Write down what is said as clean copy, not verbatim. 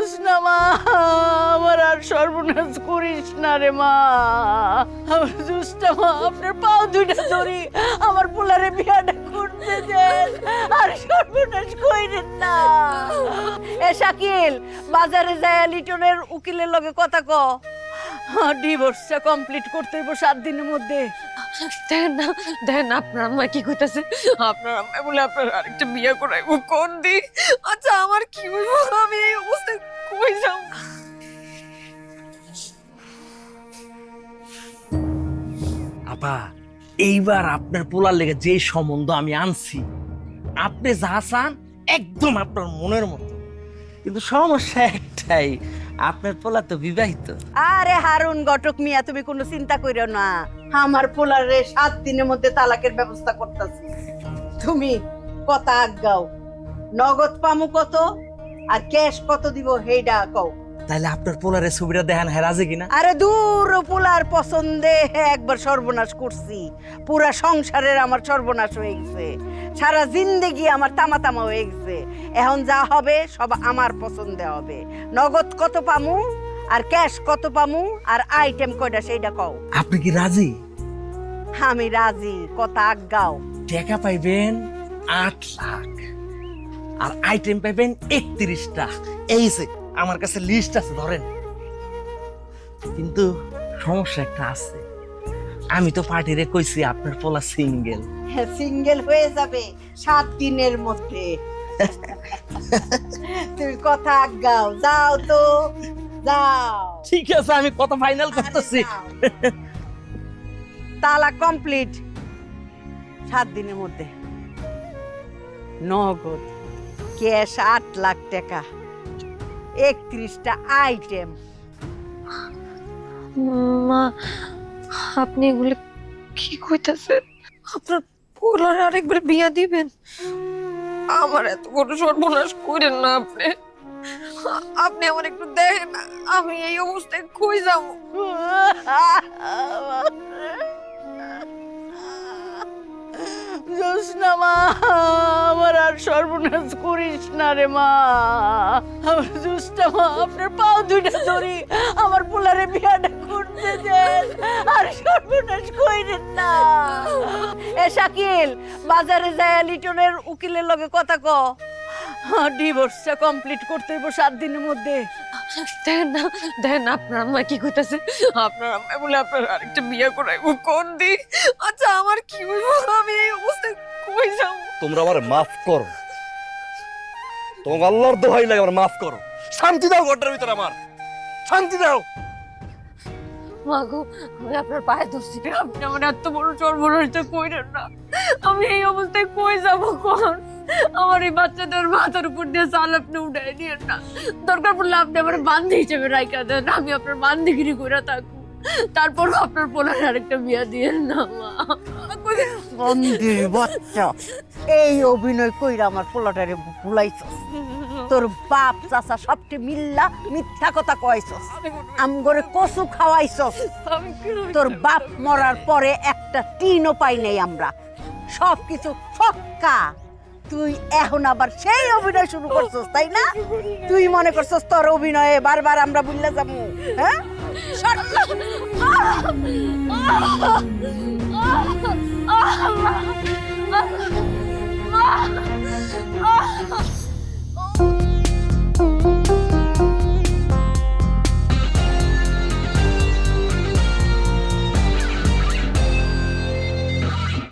জোসনা মা, আমার আর সর্বনাশ করিস না রে মা। আমার জোসনা মা, আপনার পাও দুইটা ধরি, আমার পোলারে বিয়াটা করতে দেন, আর সর্বনাশ কইরেন না। এ শাকিল, বাজারে যায় লিটনের উকিলের লগে কথা ক, ডিভোর্সটা কমপ্লিট করতে হইব 7 দিনের মধ্যে। দেন আপনার আম্মা কি কইতাছে? আপনার আম্মা বলে আপনার আরেকটা বিয়ে করাইবো কোন দি? আচ্ছা আমার কি হইব? আমি এই অবস্থায় কই যাব? আপা, এইবার আপনার পোলার লেগে যে সম্বন্ধ আমি আনছি, আপনি যা চান একদম আপনার মনের মতো। কিন্তু সমস্যা একটাই, আপনার পোলা তো বিবাহিত। আরে হারুন ঘটক মিয়া, তুমি কোনো চিন্তা কইরো না, আমার পোলারে 7 দিনের মধ্যে তালাকের ব্যবস্থা করতেছি। তুমি কথা আগাও, নগদ পামু কত আর ক্যাশ কত দিব হেইডা কও। তাইলে আপনার পোলারে ছবিটা দেখান হ্যাঁ রাজি কিনা? আরে দূর, পোলার পছন্দে একবার সর্বনাশ করছি, পুরা সংসারের আমার সর্বনাশ হয়ে গেছে, সারা জিন্দেগি আমার তামা তামা হয়ে গেছে। এখন যা হবে সব আমার পছন্দে হবে। নগদ কত পামু আর ক্যাশ কত পামু আর আইটেম কয়টা সেইটা কও। আপনি কি রাজি? আমি রাজি, কথা আগাও। টাকা পাইবেন 8 লাখ আর আইটেম পাইবেন 31টা। এই যে আমার কাছে লিস্ট আছে, ধরেন। কিন্তু সমস্যা একটা আছে, আমি তো পার্টিরে কইছি আপনার পোলা সিঙ্গেল। সিঙ্গেল হয়ে যাবে 7 দিনের মধ্যে। তুমি কথা আগাও, যাও তো যাও। ঠিক আছে, আমি কত ফাইনাল করতেছি। তালাক কমপ্লিট 7 দিনের মধ্যে, নগদ ক্যাশ 8 লাখ টাকা, 31টা আইটেম। মা, আপনি এগুলো কি কইতাছেন? আপনার পোলারে আরেকবার বিয়া দিবেন? আমার এত বড় সর্বনাশ করেন না আপনি। আপনি আমার একটু দেখেন, আমি এই অবস্থায় কই যাব? জোসনা মা, আমার আর সর্বনাশ করিস না রে মা। আমার জোসনা মা, আপনার পাও দুইটা ধরি, আমার পোলারে বিয়াটা করতে দেন, আর সর্বনাশ কইরেন না। এ শাকিল, বাজারে যায় লিটনের উকিলের লগে কথা ক, ডিভোর্সটা কমপ্লিট করতে হইব 7 দিনের মধ্যে। দেন আপনার আম্মা কি কইতাছে? আপনার আম্মা বলে আপনার আরেকটা বিয়ে করাইবো কোন দি? আচ্ছা আমার কি হইব? আমি এই অবস্থায় কই যাব? তোমরা আমার মাফ করো, তোমার আল্লাহর দোহাই লাগে আমার মাফ করো। শান্তি দাও ঘরটার ভিতরে, আমার শান্তি দাও। মাগো, আমি আপনার পায়ে ধরছি, আপনি আমার এত বড় সর্বনাশটা কইরেন না। আমি এই অবস্থায় কই যাব কোন? আমার এই বাচ্চাটার মাথার উপর দিয়ে চাল আপনি উঠাই নিয়েন না। দরকার পড়লে আপনি আমার বান্ধি হিসেবে রাইখা দেন, আমি আপনার বান্দিগিরি করে থাকবো। তারপর আপনার পোলার আরেকটা বিয়া দিয়েন না মা। বন্দির বাচ্চা, এই অভিনয় কইরা আমার পোলাটারে ভুলাইছস। তোর বাপ চাচা সবটি মিল্লা মিথ্যা কথা কইছস, আমগরে কচু খাওয়াইছস। তোর বাপ মরার পরে একটা টিনও পাই নাই আমরা, সবকিছু ফক্কা। তুই এখন আবার সেই অভিনয় শুরু করছস, তাই না? তুই মনে করছস তোর অভিনয়ে বারবার আমরা ভুললা যাবো? হ্যাঁ, আল্লাহ